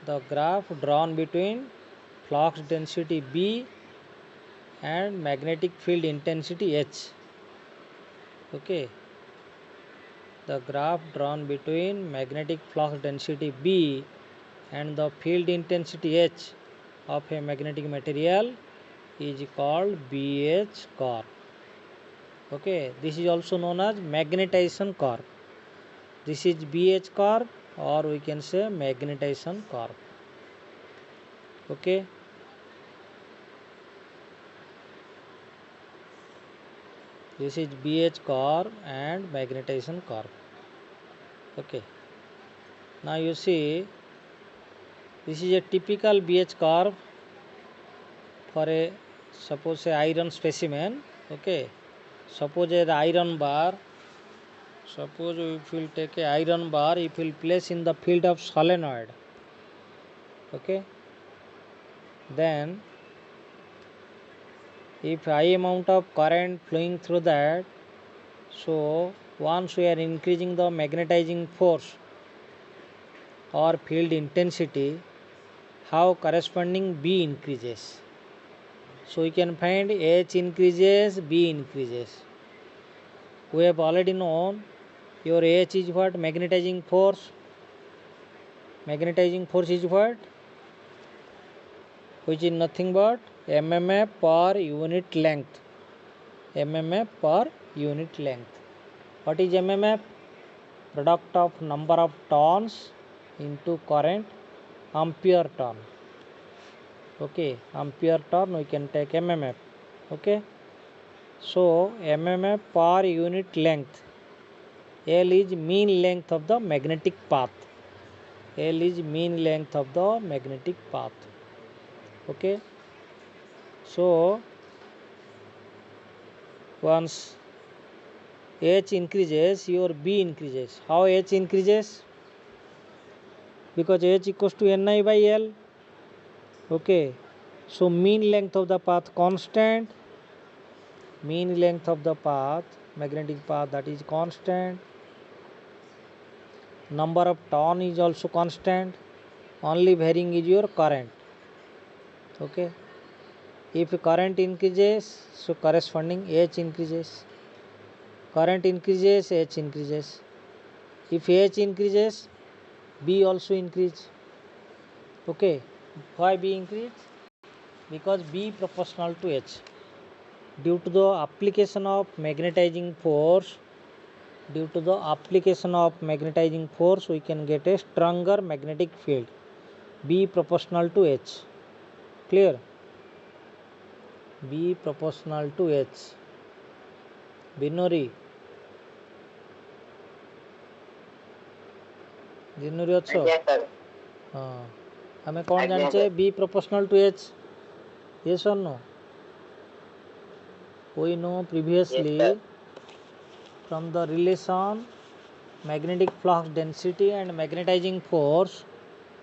the graph drawn between flux density B and magnetic field intensity H. Okay, the graph drawn between magnetic flux density B and the field intensity H of a magnetic material is called BH curve. Okay, this is also known as magnetization curve. This is BH curve, or we can say magnetization curve. Okay, this is BH curve and magnetization curve. Okay, now you see this is a typical BH curve for a suppose a iron specimen. Okay, suppose a iron bar. Suppose if we will take a iron bar, if we will place in the field of solenoid. Okay, then if high amount of current flowing through that, so once we are increasing the magnetizing force or field intensity, how corresponding B increases. So we can find H increases, B increases. We have already known your H is what? Magnetizing force. Magnetizing force is what? Which is nothing but mmf per unit length. mmf per unit length. What is mmf? Product of number of turns into current, ampere turn. Okay, ampere turn we can take mmf. Okay, so mmf per unit length. L is mean length of the magnetic path. L is mean length of the magnetic path. Okay, so once H increases, your B increases. How H increases? Because H equals to Ni by L. Okay, so mean length of the path constant. Mean length of the path, magnetic path, that is constant. Number of turn is also constant. Only varying is your current. Okay, if current increases, so corresponding H increases. Current increases, H increases. If H increases, B also increase. Okay, why B increase? Because B proportional to H. Due to the application of magnetizing force, we can get a stronger magnetic field. B proportional to H. Clear? B proportional to H. Binori. Binori अच्छो. हाँ. हमें कौन जानते B proportional to H? Yes or no? We know previously from the relation magnetic flux density and magnetizing force,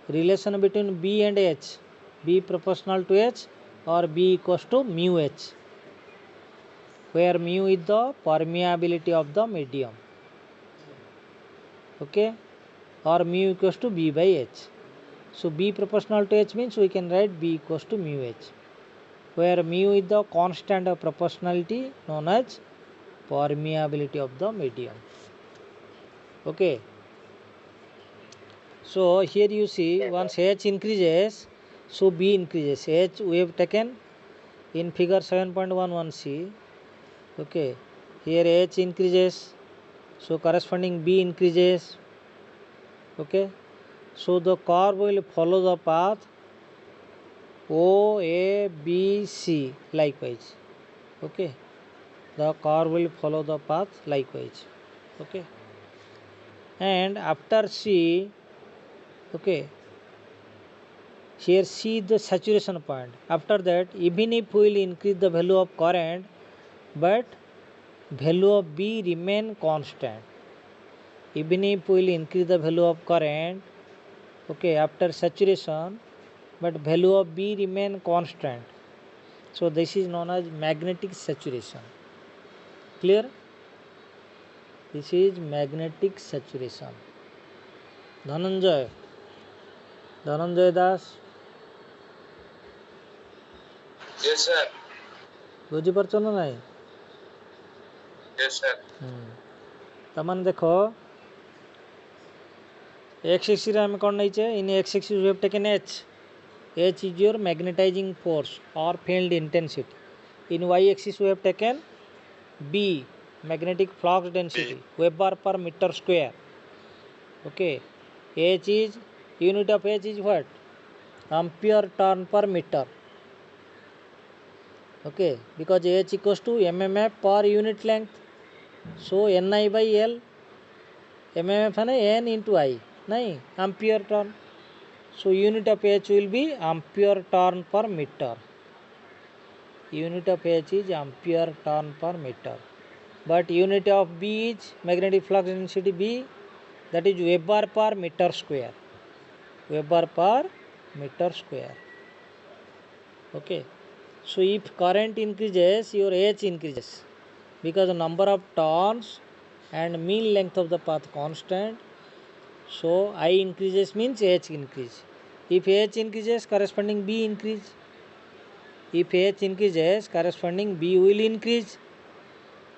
relation between B and H, B proportional to H or B equals to mu H, where mu is the permeability of the medium. Okay, or mu equals to B by H. So B proportional to H means we can write B equals to mu H, where mu is the constant of proportionality known as permeability of the medium. Okay, so here you see once H increases, so B increases. H we have taken in figure 7.11c. Okay, here H increases, so corresponding B increases. Okay, so the curve will follow the path O, A, B, C likewise. Okay, the curve will follow the path likewise. Okay, and after C, okay, here C is the saturation point. After that, even if we will increase the value of current, but value of B remain constant. Even if we will increase the value of current, okay, after saturation, but value of B remain constant. So this is known as magnetic saturation. Clear? This is magnetic saturation. Dhananjay. Dhananjay Das yes sir बुझी पारछ ना नहीं yes sir तमान देखो x axis रे हम कोन नहीं छे इन x axis we have taken h is your magnetizing force or field intensity in y axis we have taken b magnetic flux density weber per meter square okay h is unit of h is what ampere turn per meter okay because h equals to mmf per unit length so ni by l mmf है ना n into I नहीं ampere turn so unit of h will be ampere turn per meter unit of h is ampere turn per meter but unit of b is magnetic flux density b that is weber per meter square weber per meter square okay so if current increases your h increases because the number of turns and mean length of the path constant so I increases means h increase if h increases corresponding b increase if h increases corresponding b will increase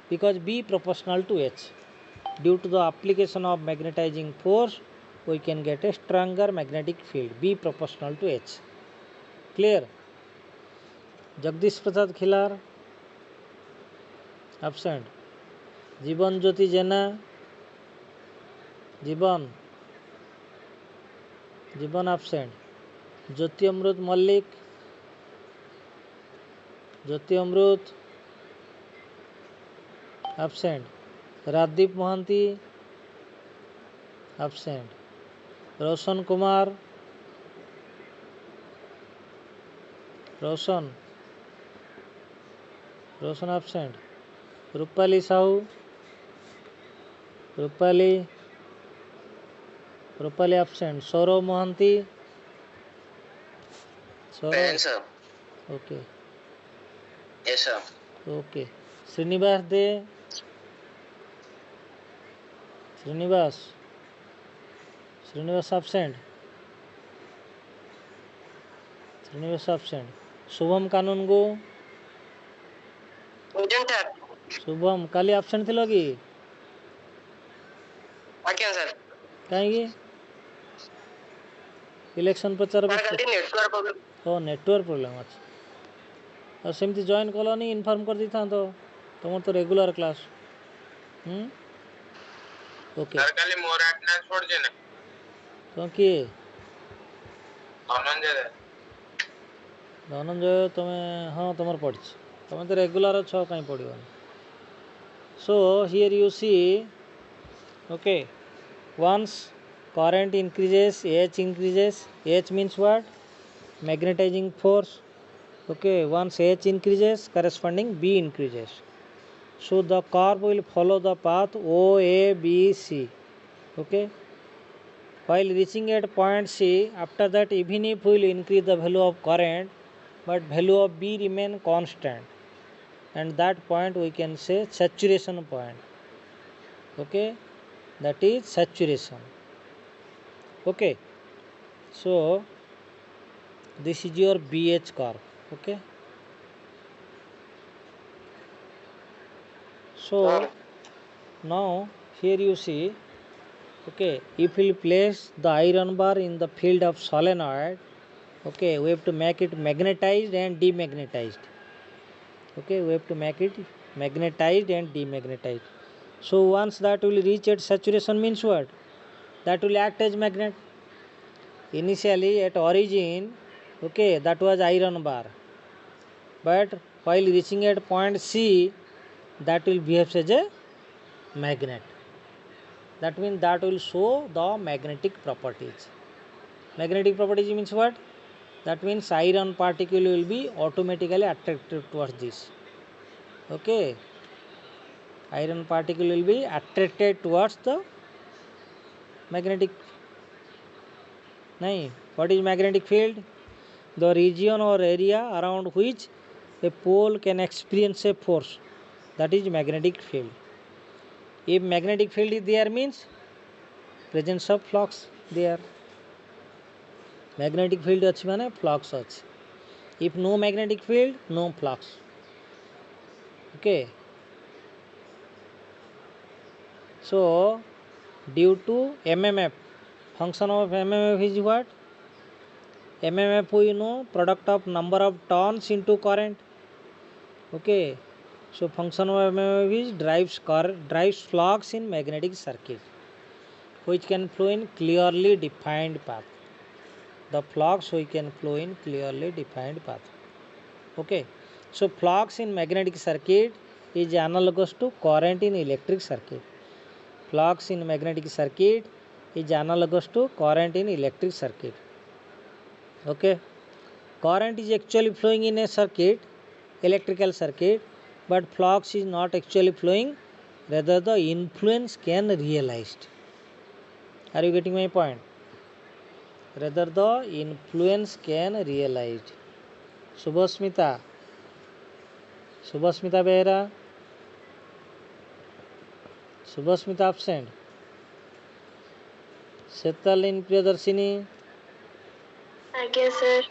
because b proportional to h due to the application of magnetizing force we can get a stronger magnetic field b proportional to h clear Jagdish Prasad Khillar absent Jeevan Jyoti Jena Jeevan Jeevan absent Jyoti Amrit Mallick Jyoti Amrit absent Rajdeep Mohanty absent Roshan Kumar Roshan Roshan absent Rupali Sahu Rupali Rupali absent Saurav Mohanty Saurav okay yes sir okay Srinivas दे Srinivas Srinivas absent Srinivas absent Shubham Kanungo Shubham Kali absent थिलो कि आज्ञा sir कहीं election प्रचार network problem ओ network problem अच्छा और सेमती जॉइन कलोनी इनफॉर्म कर दी था तुम तो रेगुलर क्लास ओके सर खाली मोर अटेंडेंस छोड़ देना तो किए धनंजय धनंजय तुम्हें हाँ तुम पढ़ तुम तो रेगुलर अच्छ कहीं पढ़ so here you see okay once current increases h means what magnetizing force okay once h increases corresponding b increases so the curve will follow the path o a b c okay while reaching at point c after that even if we will increase the value of current but value of b remain constant and that point we can say saturation point okay that is saturation okay so this is your BH curve okay so now here you see okay if we place the iron bar in the field of solenoid okay we have to make it magnetized and demagnetized okay we have to make it magnetized and demagnetized so once that will reach at saturation means what that will act as magnet initially at origin okay that was iron bar but while reaching at point C that will behave as a magnet that means that will show the magnetic properties means what that means iron particle will be automatically attracted towards this okay iron particle will be attracted towards the magnetic nahi what is magnetic field the region or area around which a pole can experience a force that is magnetic field if magnetic field is there means presence of flux there magnetic field अच्छी माने flux अच्छी. If no magnetic field, no flux. Okay. So due to mmf, function of mmf is what? mmf we know, product of number of turns into current. Okay, so function of mmf is drives flux in magnetic circuit, which can flow in clearly defined path. The flux we can flow in clearly defined path. Okay, so flux in magnetic circuit is analogous to current in electric circuit. Flux in magnetic circuit is analogous to current in electric circuit. Okay, current is actually flowing in a circuit, electrical circuit, but flux is not actually flowing, rather the influence can realized. Are you getting my point? Rather the influence can realized. Subhasmita Behera, Subhasmita absent. Setalin Priyadarshini, आज्ञा sir.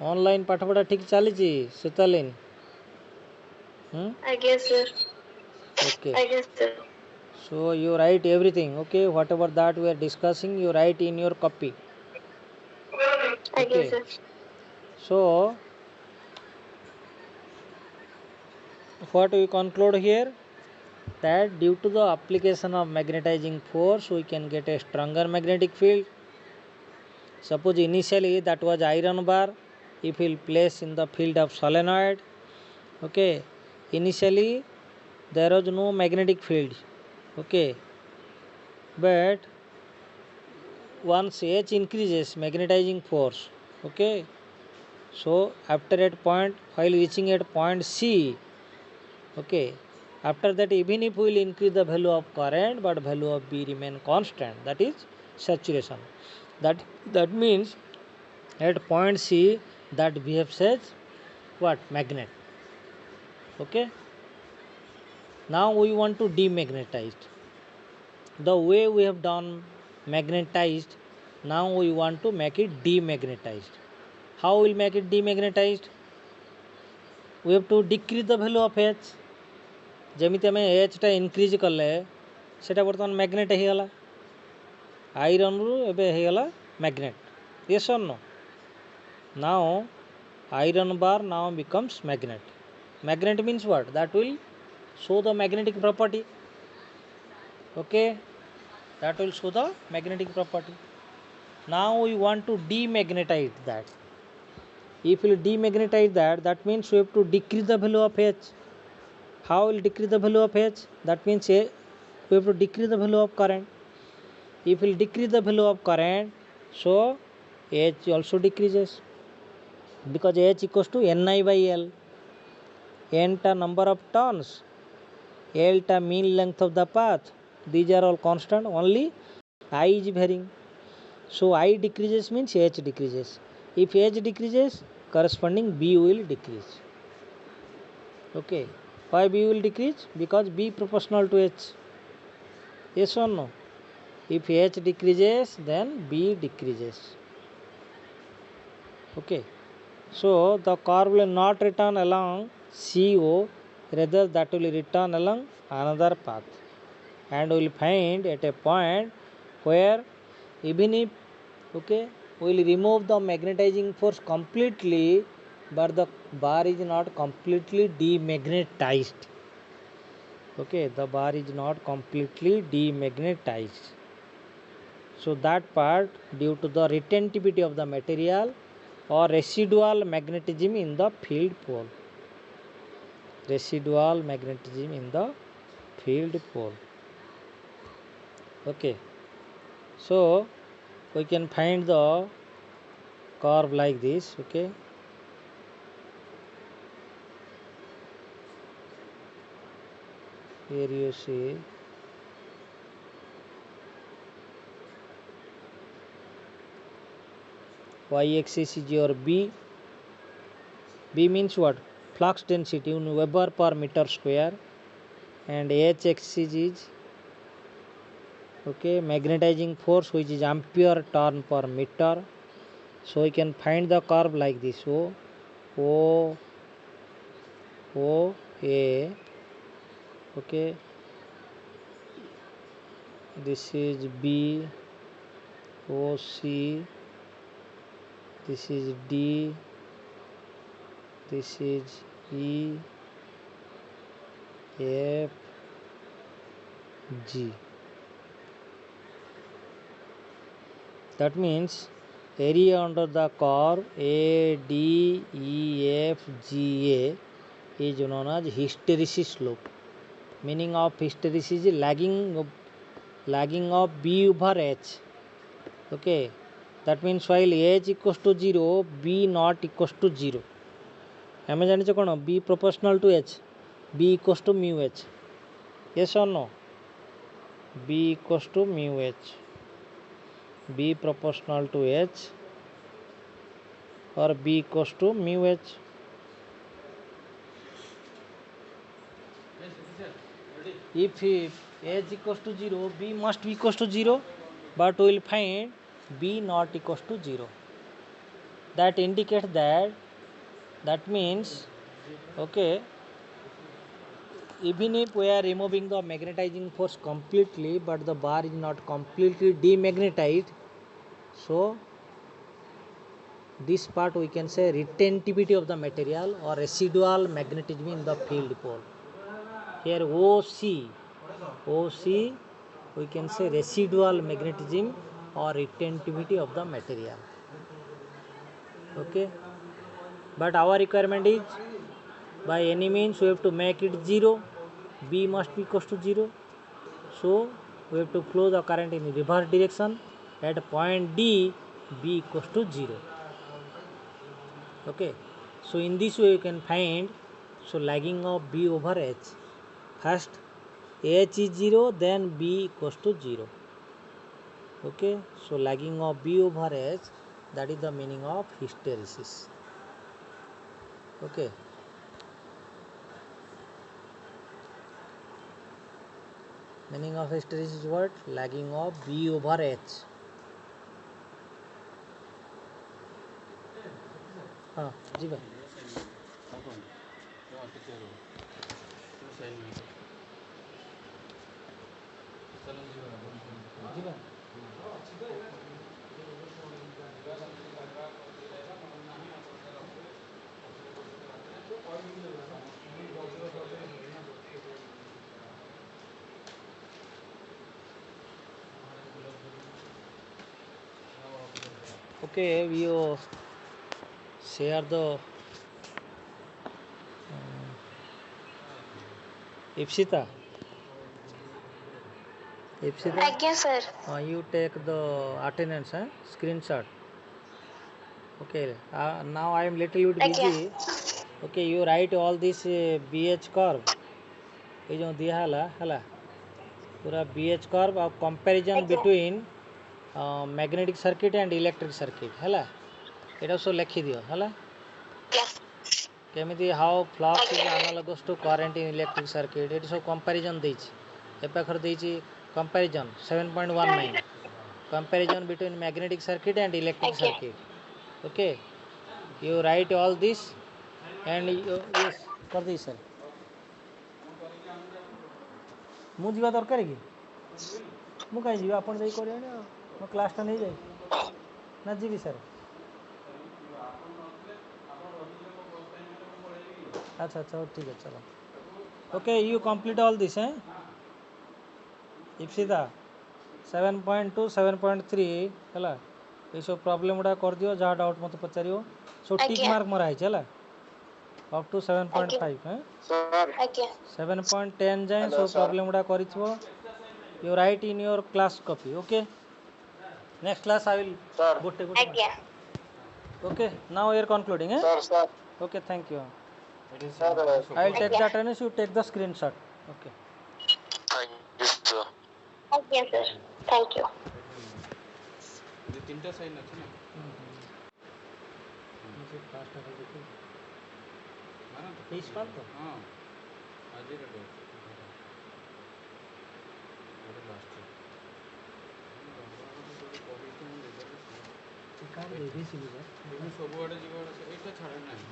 Online पाठपढ़ा ठीक चली सेतालिन. आज्ञा sir. Okay, आज्ञा sir. so you write everything. Okay, whatever that we are discussing, you write in your copy. आज्ञा Okay, sir. so what we conclude here, that due to the application of magnetizing force we can get a stronger magnetic field. Suppose initially that was iron bar, if we place in the field of solenoid. Okay, initially there was no magnetic field. Okay, but once H increases magnetizing force. Okay, so after at point, while reaching at point C, okay, after that even if we will increase the value of current but value of B remain constant, that is saturation. That means at point C that behaves as what? Magnet. Okay, now we want to demagnetize. The way we have done magnetized, now we want to make it demagnetized. How will make it demagnetized? We have to decrease the value of H. जमीती आम H टा increase कले से बर्तमान magnet होगला, iron रु एबे होगला magnet. Yes और no? Now iron bar now becomes magnet. Magnet means what? That will show the magnetic property. Okay, that will show the magnetic property. Now we want to demagnetize that. If we demagnetize that, that means we have to decrease the value of H. How will decrease the value of H? That means we have to decrease the value of current. If we decrease the value of current, so H also decreases, because H equals to Ni by L. N ta number of turns, L ta mean length of the path. These are all constant, only I is varying. So I decreases means H decreases. If H decreases, corresponding B will decrease. Okay, why B will decrease? Because B proportional to H. Yes or no? If H decreases, then B decreases. Okay, so the car will not return along CO, rather that will return along another path, and we will find at a point where even if, okay, we will remove the magnetizing force completely, but the bar is not completely demagnetized. Okay, the bar is not completely demagnetized. So that part, due to the retentivity of the material or residual magnetism in the field pole. Residual magnetism in the field pole. Okay, so we can find the curve like this. Okay, here you see y-axis is your B. B means what? Flux density in Weber per meter square, and h-axis is Okay, magnetizing force which is ampere turn per meter. So we can find the curve like this. O A. Okay, this is B, O C, this is D, this is E, F, G. That means area under the curve ADEFGA is known as hysteresis slope. Meaning of hysteresis is lagging of B over H. Okay, that means while H equals to 0, B not equals to 0. हमें जाने कौन B proportional to H, B equals to mu H. Yes or no? B equals to mu H. B proportional to H or B equals to mu H. If H equals to 0, B must be equals to 0, but we will find B not equals to 0. That indicates that means, okay, even if we are removing the magnetizing force completely, but the bar is not completely demagnetized, so this part we can say retentivity of the material or residual magnetism in the field pole. Here OC we can say residual magnetism or retentivity of the material. Okay, but our requirement is by any means we have to make it 0. B must be equals to 0. So we have to flow the current in reverse direction. At point D, B equals to 0. Okay, so in this way you can find lagging of B over H. First H is 0, then B equals to 0. Okay, so lagging of B over H, that is the meaning of hysteresis. Okay, meaning of hysteresis is what? Lagging of B over H. हाँ जी भाई जी भाई Okay, we share the Ipsita. Yes, sir. You take the attendance, screenshot. Okay, now I am little bit busy. Okay, you write all this BH curve. ये जो दिया हला पूरा BH curve और comparison between magnetic circuit and electric circuit हला एटा सब लिखि दियो हला केमिति how flux is analogous to current in electric circuit एटी सब कंपैरिजन देछि ए पाखर देछि comparison 7.19 comparison between magnetic circuit and electric circuit okay you write all this and yes कर दी सर मु जीवा दरकार कि मु कहीं जीवा आपण जाई करियानी मो क्लास टा नहीं जाई ना जीवी सर अच्छा अच्छा ठीक है चलो okay you complete all this हैं इप्सिता 7.2 7.3 है ये सब प्रॉब्लम गुड़ा कर दियो जहाँ डाउट मत पचारियो सो टिक मार्क मरा है अप टू 7.5 हैं 7.10 जाए सब प्रॉब्लम गुड़ा कर you write in your class copy okay next class I will गोटे okay now we are concluding है okay thank you I will take the attendance, you take the screenshot. Okay. Thank you, sir. Okay, sir. Thank you. ये तीनटा sign अछि ना मुझे fast आ गई थी माना तो 20 पाल तो हां आज रे डॉट लास्ट କାର୍ଡ଼ ଦେଇଦେଇଛି ସାର୍। ମୁଁ ସବୁଆଡ଼େ ଯିବ ଏଇଟା ଛାଡ଼ ନାହିଁ।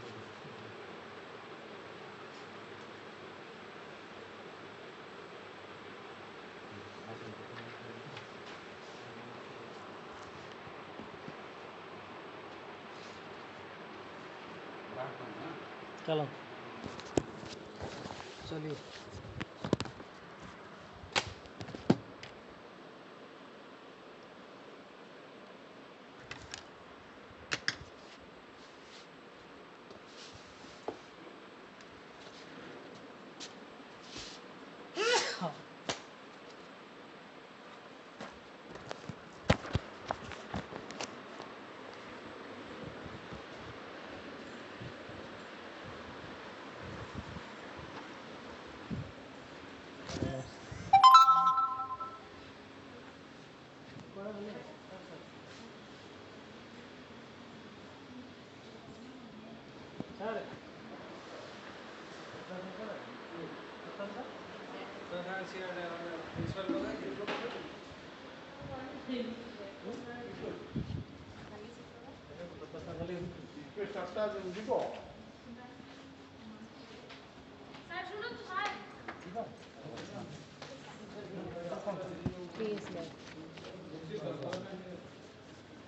चलो चलिए।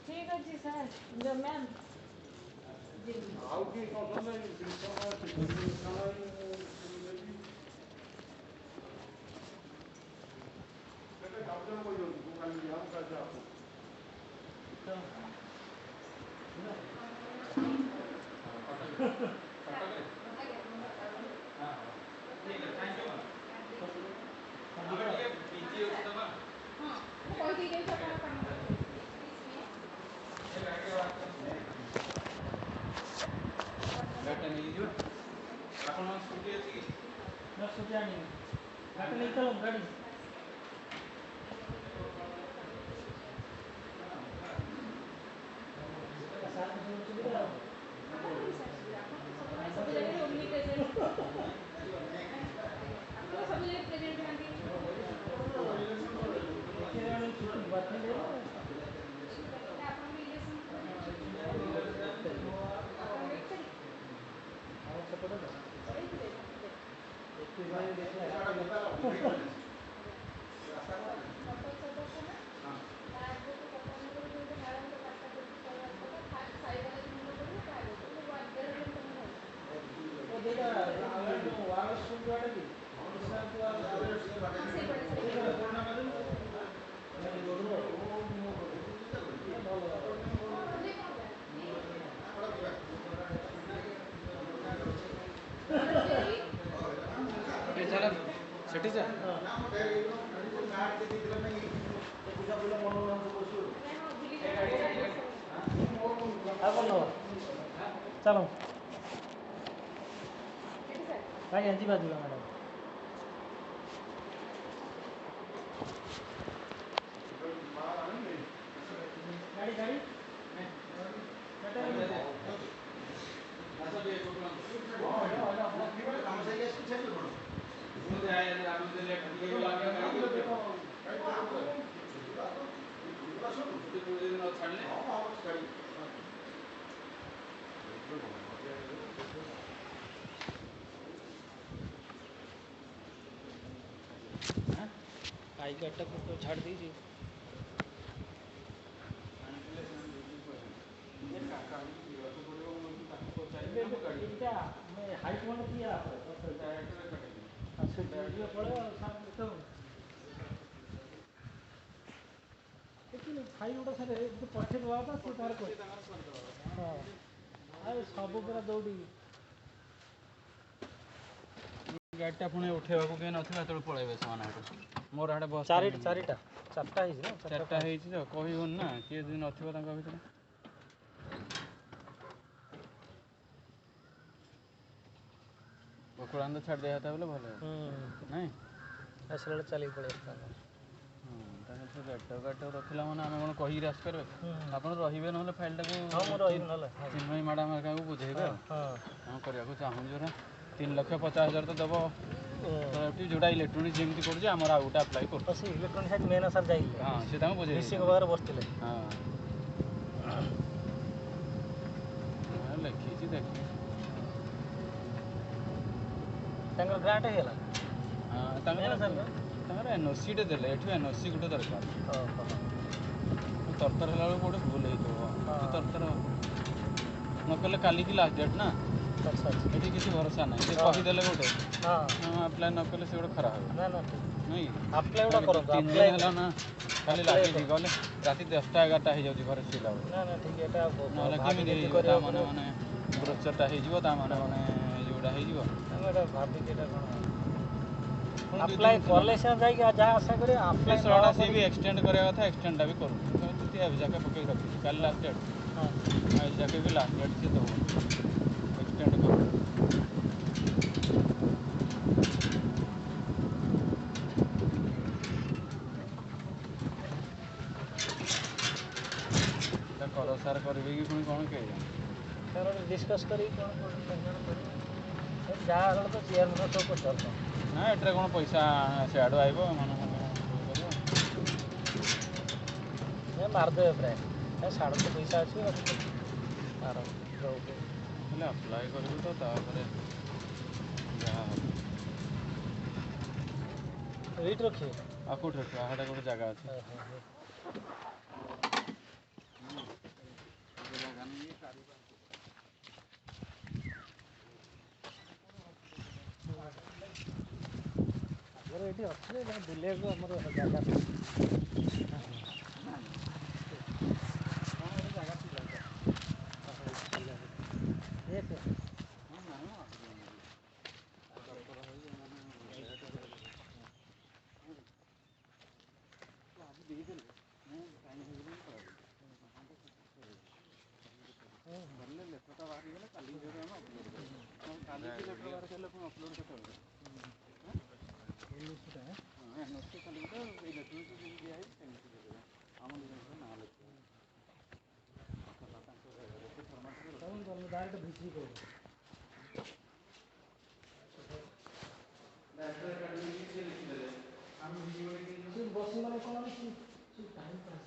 ठीक अच्छे सर जो मैम गाड़ी ସେଠି ଯା चलो आज्ञा जी मैडम गाड़ी गाड़ी आई कार्ड को छाड़ दीजिए हाइट वन किया लेकिन भाई गोटा सारे पठे दवा था से तार हाँ ଆଉ ସବୁ ପୁରା ଦୌଡ଼ି ଗାଡ଼ିଟା ପୁଣି ଉଠେଇବାକୁ କେହି ନଥିଲା ସେତେବେଳେ ପଳେଇବେ ସେମାନେ ମୋର ଆଡ଼େ ବସ୍ ଚାରିଟା ହେଇଛି ନା ଚାରିଟା ହେଇଛି ତ କହି ହେଉନି ନା କିଏ ଯଦି ନଥିବ ତାଙ୍କ ଭିତରେ ବକୁଳାନ୍ତ ଛାଡ଼ି ଦେଇଥାନ୍ତା ବୋଲେ ଭଲ ନାଇଁ ଆସିଲା ବେଳେ ଚାଲିକି ପଳେଇ ଆସିଥାନ୍ତା ତାହେଲେ ସେ ଗାଡ଼ିଟାକୁ ରଖିଲା ମାନେ ଆମେ କ'ଣ କହିକି ଆସିପାରିବେ ଆପଣ ରହିବେ ନହେଲେ ଫାଇଲ୍ଟାକୁ ମୁଁ ରହିବି ନହେଲେ ଚିନ୍ମୟୀ ମ୍ୟାଡ଼ାମ୍ ହେରିକାକୁ ବୁଝେଇବେ କ'ଣ କରିବାକୁ ଚାହୁଁଛୁ ନା 3,50,000 ତ ଦେବ ଯେଉଁଟା ଇଲେକ୍ଟ୍ରୋନିକ୍ସ ଯେମିତି କରୁଛି ଆମର ଆଉ ଗୋଟେ ଆପ୍ଲାଏ କରୁଛି ଇଲେକ୍ଟ୍ରୋନିକ୍ସ ମେନ୍ ସାର୍ ଯାଇଥିଲେ ହଁ ସେ ତାଙ୍କୁ ବୁଝେଇ ପାଖରେ ବସିଥିଲେ ହଁ ଲେଖିଛି ଦେଖି ତାଙ୍କର ଗ୍ରାଣ୍ଟ ହେଇଗଲା ତାଙ୍କର ଏନ୍ଓସିଟେ ଦେଲେ ଏଠୁ ଏନ୍ଓସି ଗୋଟେ ଦରକାର ଓହୋ ତରତର ହେଲା ବେଳକୁ ଗୋଟେ ଭୁଲ ହେଇଥିବ ତରତର ନ କଲେ କାଲିକି ଲାଷ୍ଟ ଡେଟ୍ ନା ଆଚ୍ଛା ଆଚ୍ଛା ଏଠି କିଛି ଭରସା ନାହିଁ ସେ କହିଦେଲେ ଗୋଟେ ଆପ୍ଲାଏ ନ କଲେ ସେ ଗୋଟେ ଖରାପ ହେବ ନା ନା ନାଇଁ ଆପ୍ଲାଏ ଗୁଡ଼ା କରନ୍ତୁ 3 ଦିନ ହେଲା ନା ଖାଲି ଲାଗିଛି ଗଲେ ରାତି 10ଟା 11ଟା ହେଇଯାଉଛି ଘରେ ଶୋଇଲା ବେଳକୁ ନା ନା ଠିକ ଏଟା ନହେଲେ କେମିତି ହେଇଯିବ ତା ମାନେ ବ୍ରୋଚର୍ଟା ହେଇଯିବ ତା ମାନେ ଯେଉଁଟା ହେଇଯିବ ଆମେ ଏଟା ଭାବିକି ଏଟା କ'ଣ ଆପ୍ଲାଏ କଲେ ସିନା ଯାଇକି ଯାହା ଆଶା କରିବା ଆପ୍ଲାଏ ଶଳାଟା ସିଏ ବି ଏକ୍ସଟେଣ୍ଡ କରିବା କଥା ଏକ୍ସଟେଣ୍ଡଟା ବି କରୁଛି ଯଦି ଏବେ ଯାକେ ପକେଇକି ରଖିଛି କାଲି ଲାଷ୍ଟ ଡେଟ୍ ଆଜି ଯାକେ ବି ଲାଷ୍ଟ ଡେଟ୍ ସିଏ ଦେବ ଏକ୍ସଟେଣ୍ଡ କରୁଛି କର ସାର୍ କରିବେ କି ପୁଣି କ'ଣ କେଜାଣି ସାର୍ ଗୋଟେ ଡିସ୍କସ୍ କରିକି କ'ଣ ଯାହା ହେଲେ ତ ଚେୟାରମ୍ୟାନ୍ ସବୁ ପଚାରୁଛନ୍ତି ନା ଏଠାରେ କ'ଣ ପଇସା ସିଆଡ଼ୁ ଆଇବ ମାରିଦେବେ ପ୍ରାୟ ସାଡ଼ୁ ତ ପଇସା ଅଛି ହେଲେ ଆପ୍ଲାଏ କରିବୁ ତ ତାପରେ ଯାହା ହେବ ଏଇଠି ରଖିବେ ଆଉ କେଉଁଠି ରଖିବା ହାଡ଼େ ଗୋଟେ ଜାଗା ଅଛି ଆମର ଏଇଠି ଅଛି ବୁଲିବାକୁ ଆମର ଜାଗା ଡାଇରେକ୍ଟ ଭିସିଟ୍ କରୁ ବସି ମାନେ କ'ଣ ଟାଇମ୍ ପାସ୍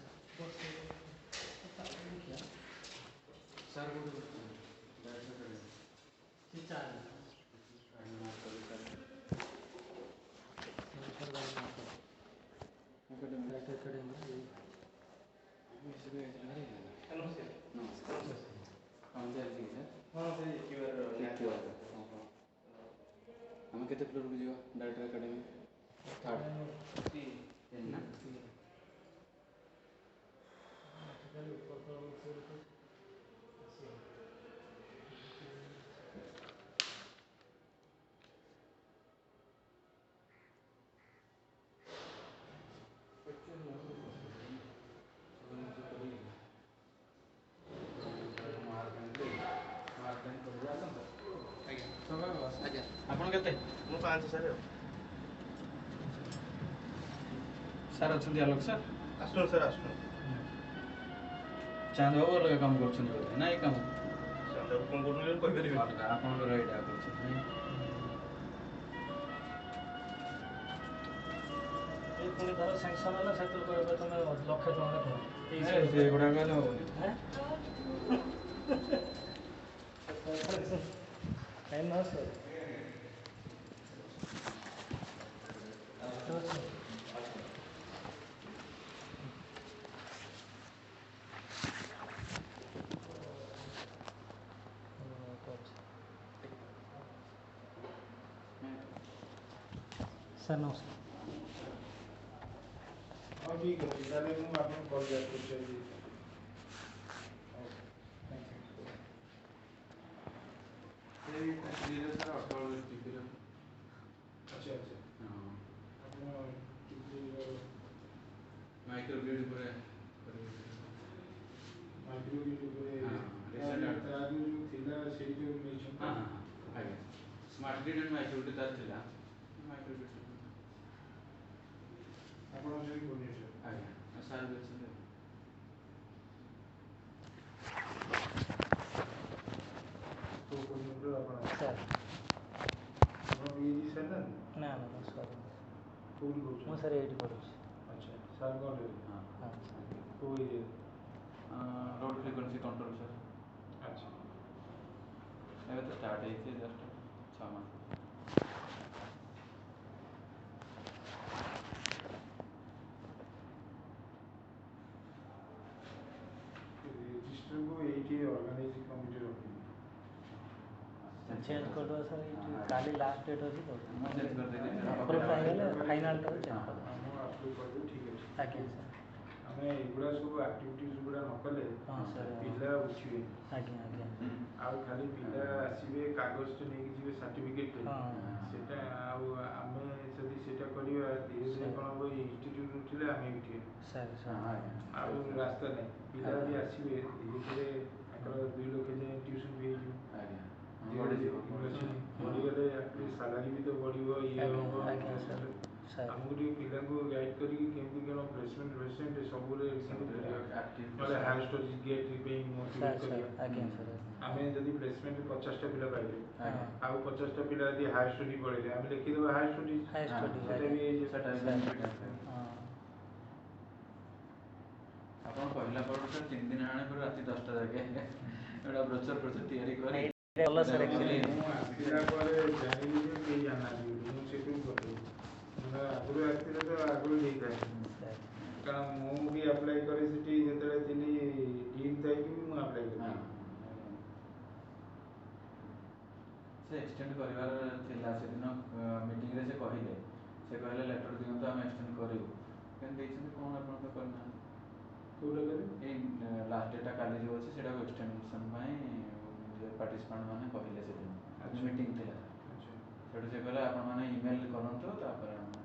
ଆମେ କେତେ ଫ୍ଲୋରକୁ ଯିବା ଡାଇରେକ୍ଟର ଏକାଡେମୀ ଥାର୍ଡ଼ ନା ଆପଣ କେତେ ମୁଁ 5 ସାର୍ ସାର୍ ଅଛନ୍ତି ଆଲୋକ ସାର୍ ଆସୁନ ସାର୍ ଆସୁନ ଚାନ୍ଦ ବାବୁ ଅଲଗା କାମ କରୁଛନ୍ତି ବୋଧେ ନା ଏଇ କାମ ଚାନ୍ଦ ବାବୁ କ'ଣ କରୁଛନ୍ତି କହିପାରିବି ଅଲଗା ଆପଣଙ୍କର ଏଇଟା କରୁଛନ୍ତି ନାଇଁ ପୁଣି ଧର ସାଙ୍ଗସନ୍ ହେଲା ସେଥିରୁ କହିବେ ତୁମେ ଲକ୍ଷେ ଟଙ୍କା ଧର ସେଗୁଡ଼ାକ ହେଲେ ହେବନି ନମସ୍କାର ସାର୍ ନମସ୍କାର ହଁ ଠିକ୍ ଅଛି ତାହେଲେ ମୁଁ ଆପଣଙ୍କୁ କଲ୍ ବ୍ୟାକ୍ କରୁଛି ଆଜି ଆଚ୍ଛା ଆଚ୍ଛା ଆପଣ ମାଇକ୍ରୋଗ୍ରିଡ୍ ଉପରେ ମାଇକ୍ରୋୱେଭ୍ ଉପରେ ତା ଆଗରୁ ଯେଉଁ ଥିଲା ସେଇଟା ନେଇଛନ୍ତି ଆଜ୍ଞା ସ୍ମାର୍ଟ ଗ୍ରିଡ୍ ଆଣ୍ଡ ମାଇକ୍ରୋଗ୍ରିଡ୍ ତାର ଥିଲା ମାଇକ୍ରୋଗ୍ରିଡ୍ ଆପଣ ଅଛନ୍ତି ଭୁବନେଶ୍ୱର ଆଜ୍ଞା ସାର୍ ବି ଅଛନ୍ତି କେଉଁ କୋଡ଼ିନେଟର ଆପଣ ସାର୍ ଆପଣ ପିଏଚ୍ ସାର୍ ନା ନା ନା ମୁଁ ସାର୍ କେଉଁଠି ମୁଁ କରୁଛନ୍ତି ସାର୍ ଏଇଠି କରୁଛି ଆଚ୍ଛା ସାର୍ କ'ଣ ଦେବେ ହଁ କେଉଁ area load frequency control sir ଆଚ୍ଛା स्टार्ट ହେଇଛି ଜଷ୍ଟ 6 ମାସ। ରେଜିଷ୍ଟରକୁ ଏଇଠି ଅର୍ଗାନାଇଜ କମିଟି ରଖିବି। चेंज कर दो सर काली लास्ट डेट अच्छी तो ମୁଁ ଚେଞ୍ଜ କରିଦେବି अप्रूव ହେଇଗଲେ फाइनल टा चेंज कर दो ମୁଁ ଆପ୍ରୁଭ୍ କରିଦେବି ଠିକ୍ ଅଛି। आज्ञा सर ଆମେ ଏଗୁଡ଼ା ସବୁ ଆକ୍ଟିଭିଟିଜ୍ ଗୁଡ଼ା ନ କଲେ हाँ सर ପିଲା ଉଠିବେନି। आज्ञा आज्ञा ଆଉ ଖାଲି ପିଲା ଆସିବେ କାଗଜଟେ ନେଇକି ଯିବେ ସାର୍ଟିଫିକେଟ୍ ହଁ ସେଟା ଆଉ ଆମେ ଯଦି ସେଇଟା କରିବା ଧୀରେ ଧୀରେ କ'ଣ ହବ ଇନଷ୍ଟିଚ୍ୟୁଟ୍ ଉଠିଲେ ଆମେ ଉଠିବା सर सर ଆଉ ରାସ୍ତା ନାହିଁ। ପିଲା ବି ଆସିବେ ଧୀରେ ଧୀରେ ତାଙ୍କର 2 ଲକ୍ଷ ଯାଏଁ ଟ୍ୟୁସନ୍ ବି ହେଇଯିବ। ବଢ଼ିଗଲେ ସାଲାରୀ ବି ତ ବଢ଼ିବ ଇଏ ହବ आज्ञा सर सर ଆମକୁ ଟିକେ ପିଲାଙ୍କୁ ଗାଇଡ଼ କରିକି କେମିତି କ'ଣ ପ୍ଲେସମେଣ୍ଟ ସବୁରେ ନହେଲେ ହାୟର ଷ୍ଟଡିଜ୍ ଗେଟ୍ ପାଇଁ ମୋଟିଭେଟ୍ सर କରିବା। आज्ञा सर ଆମେ ଯଦି ପ୍ଲେସମେଣ୍ଟ 50ଟା ପିଲା ପାଇଲେ हाँ ଆଉ 50ଟା ପିଲା ଯଦି ହାୟର ଷ୍ଟଡି ପଳେଇଲେ ଆମେ ଲେଖିଦେବା ହାୟର ଷ୍ଟଡି हाई स्टडी ସେଟା ବି ହେଇଯିବ। हाँ ଆପଣ କହିଲା ପରଠୁ 3 ଦିନ ହେଲାଣି ପୁରା ରାତି 10ଟା ଯାକେ ଏଇଟା ବ୍ରୋଚର୍ ତିଆରି କରି ଭଲ ସାର୍ actually ମୁଁ ଆସିଲା ପରେ ଜାଣିଲି ଯେ କେହି ଜାଣିନାହାନ୍ତି ବୋଲି ମୁଁ ସେଠୁ ପଠେଇଲି। ମାନେ ଆଗରୁ ଆସିଥିଲେ ତ ଆଗରୁ ଦେଇଥାଏ କାରଣ ମୁଁ ବି ଆପ୍ଲାଏ କରେ ସେଠି ଯେତେବେଳେ ଥିଲି ଡିନ୍ ଥାଇକି ବି ମୁଁ ଆପ୍ଲାଏ କଲି। ସେ ଏକ୍ସଟେଣ୍ଡ କରିବାର ଥିଲା ସେଦିନ ମିଟିଂରେ ସେ କହିଲେ ଲେଟର୍ ଦିଅନ୍ତୁ ଆମେ ଏକ୍ସଟେଣ୍ଡ କରିବୁ କିନ୍ତୁ ଦେଇଛନ୍ତି କ'ଣ ଆପଣ ତ କରିନାହାନ୍ତି। କେଉଁଟା କଲେ ଏଇ ଲାଷ୍ଟ ଡେଟ୍ଟା କାଲି ଯେଉଁ ଅଛି ସେଇଟାକୁ ଏକ୍ସଟେନସନ୍ ପାଇଁ ପାର୍ଟିସିପାଣ୍ଟ ମାନେ କହିଲେ ସେଦିନ ମିଟିଂ ଥିଲା ସେଠୁ ସେ କହିଲେ ଆପଣମାନେ ଇମେଲ୍ କରନ୍ତୁ ତାପରେ ଆମେ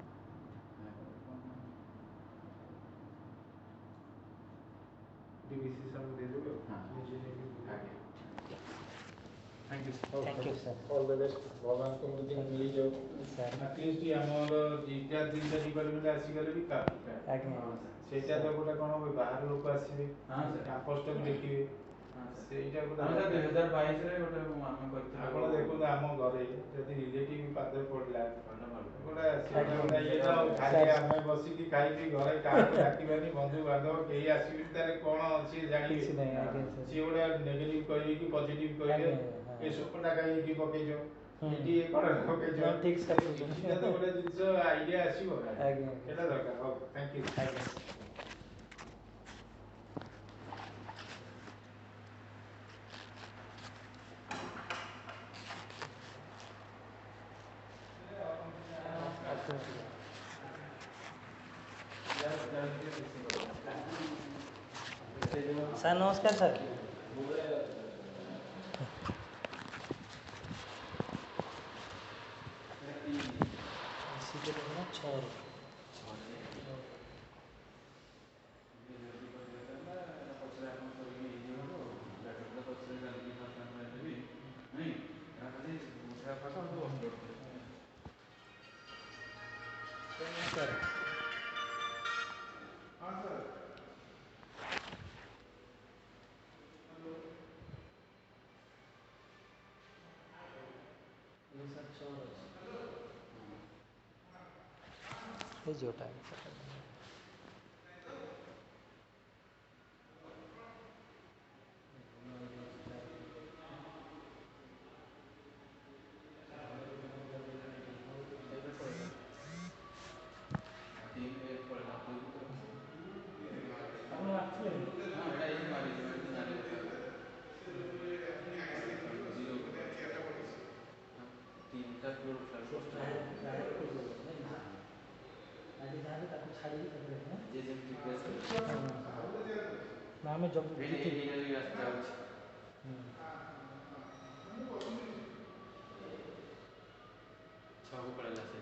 ଡିବିସି ସାର୍ଙ୍କୁ ଦେଇଦେବେ ହଁ ନିଜେ ନେଇକି ଆଜ୍ଞା thank you thank you sir all the best ଭଗବାନଙ୍କ ମୂର୍ତ୍ତି ମିଳିଯାଉ। सर ଆଟଲିଷ୍ଟ ଆମର ଦୁଇଟା ଡିପାର୍ଟମେଣ୍ଟ ଆସିଗଲେ ବି କାଫି। आज्ञा ସେଇଟା ତ ଗୋଟେ କ'ଣ ହୁଏ ବାହାର ଲୋକ ଆସିବେ ହଁ ସାର୍ କ୍ୟାମ୍ପସଟାକୁ ଦେଖିବେ ସେଇଟା ଗୋଟେ ଆମେ 2022ରେ ଗୋଟେ ଆମେ କରିଥିଲୁ ଆପଣ ଦେଖନ୍ତୁ ଆମ ଘରେ ଯଦି ରିଲେଟିଭ ପାଦରେ ପଡ଼ିଲା ଗୋଟେ ସେଇଟା ଆଜ୍ଞା। ଗୋଟେ ଇଏ ତ ଖାଲି ଆମେ ବସିକି ଖାଇକି ଘରେ କାହାକୁ ଡାକିବାନି ବନ୍ଧୁବାନ୍ଧବ କେହି ଆସିବେନି ତାହେଲେ କ'ଣ ଅଛି କିଛି ଜାଣିବେ ନାହିଁ ଆଜ୍ଞା ସर ସିଏ ଗୋଟେ ନେଗେଟିଭ କହିବେ କି ପଜିଟିଭ କହିବେ ଆଜ୍ଞା ଏ ସୋପଟା କାହିଁ ଏଠି ପକେଇଛ ହୁଁ। ଏଠି ଏ କ'ଣ ପକେଇଛ ନା, ଠିକ୍ ସାର୍ କିଛିଟା ତ ଗୋଟେ ଜିନିଷ ଆଇଡ଼ିଆ ଆସିବ ଆଜ୍ଞା ସେଇଟା ଦରକାର। ହଉ ଥ୍ୟାଙ୍କ ୟୁ। आज्ञा सर नमस्कार सर इसी के लिए ना 6 सर हाँ सर ये सर 6 जो टाइम ना मैं जब ସବୁ ପଳେଇଲା ସେ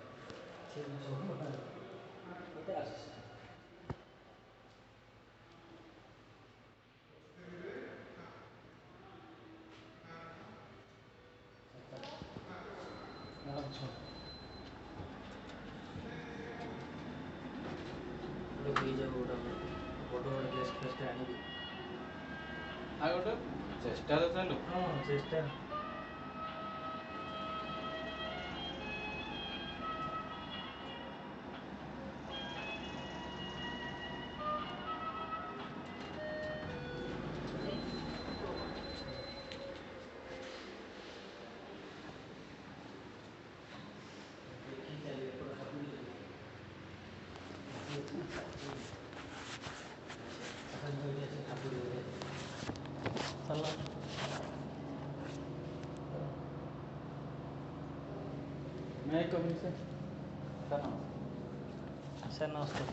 ଆଉ ଗୋଟେ ଚେଷ୍ଟା ତ ଚାଲୁ हाँ चेष्टा चला मैं एक कमी से सर नमस्कार। सर नमस्कार।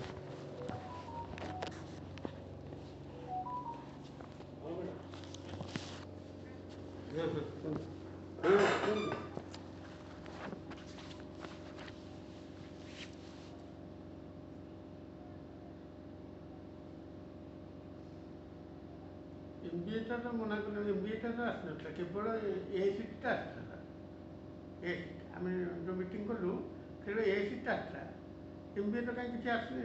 MBA तो मना कर MBA तो आसना केवल ए सीट आसला ए सीट आम जो मीटिंग कलु से ए सीट आसला MBA तो कहीं किसी आसने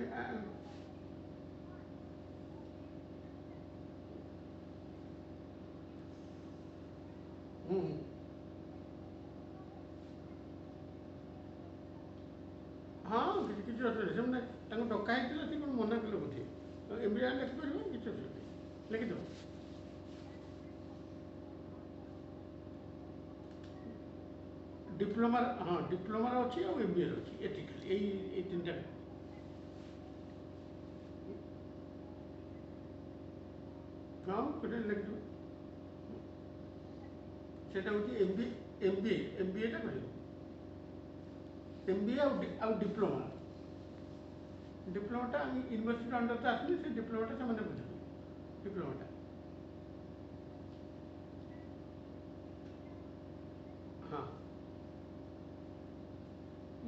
हाँ किसी असुविधा से डकाई से मना कले बोधे MBA लिखिपर किसी असुविधा लिखिद डिप्लोमा हाँ डिप्लोमा अच्छी और MBA अच्छी एथिकल यही तीन टा हाँ कटे लिखिद सेटा होची MBA टा करियो MBA और डिप्लोमा डिप्लोमा टा यूनिवर्सिटी अंडर ता आसली से डिप्लोमा टा से बुझे डिप्लोमा टा हाँ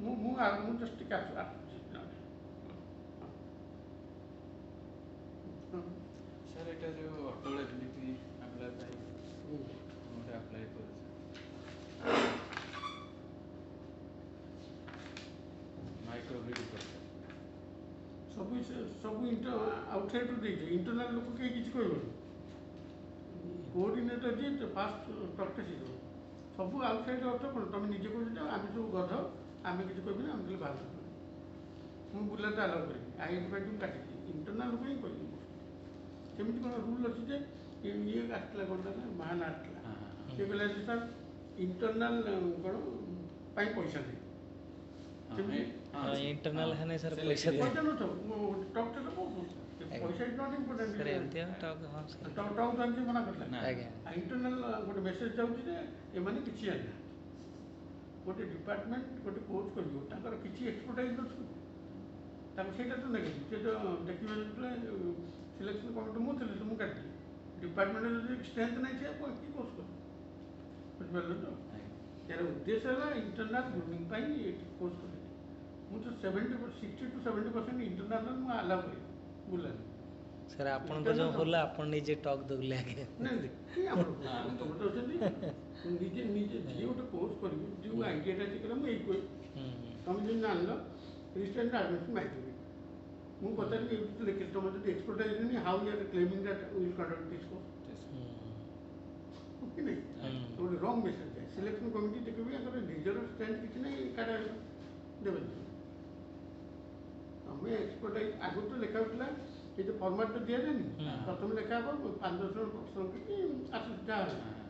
मु जस्ट टिके सर एटा जो अटल एबिलिटी अप्लाई पाई मोटे अप्लाई कर माइक्रो ग्रिड पर सब आउटसाइड दे इंटरनल लोक कहीं किसी कहबन कोऑर्डिनेटर जी फास्ट प्रैक्टिस सब आउटसाइड अर्थ कौन तुम निजे कह आम सब गध आम किसी कहबी आम खाली बाहर मुझे बुलाटा आलाउ करेंगे आइडेंटिफाई काटी इंटरनल लोक ही कह सेमती कौन रूल अच्छी ये आसला कौन ना महान आसला सी कहला सर इंटरनल कौन पैसा दे इंटरनल है नहीं सर पैसा दे पैसा नो टॉक तो पैसा इज नॉट इम्पोर्टेंट सर एमती टॉक हाँ सर टॉक तो मना करला आज्ञा इंटरनल गोटे मेसेज जाऊँगी जे एमाने किछि जाना गोटे डिपार्टमेंट गोटे कोर्स करियो ताकर किछि एक्सपर्टाइज अछि ताको सेटा तो नेगेटिव से तो देखिबे जे सिलेक्शन कमिटी मु थे मु काटि डिपार्टमेंट जो स्ट्रेंथ नहीं छे को की कोर्स कर बुझबल तो यार उद्देश्य है इंटरनल ग्रूमिंग पाई कोर्स कर मुझे 60 to 70% इंटरनल में अलाउ करी बुला सर आपन को जो बोला आपन निजे टॉक दोले आगे नहीं कि हमर तो बोलते निजे निजे जे गोटे कोर्स करियो जो आईटीआई टा करा मैं कोई तुम जो जानलो रिस्टेंट एडमिशन माइक्रो मु पता नहीं लेकिन तुम तो एक्सपर्टाइज नहीं how you are claiming that will conduct this course okay नहीं तो रॉन्ग मेसेज है सिलेक्शन कमिटी देखबे अगर निजर स्टैंड किछ नहीं काटा देबे हमें एक्सपर्टाइज आगु तो लिखा होता ये जो फॉर्मेट तो दिया जाए प्रथम लिखा हो 5-10 प्रश्न की आसुविधा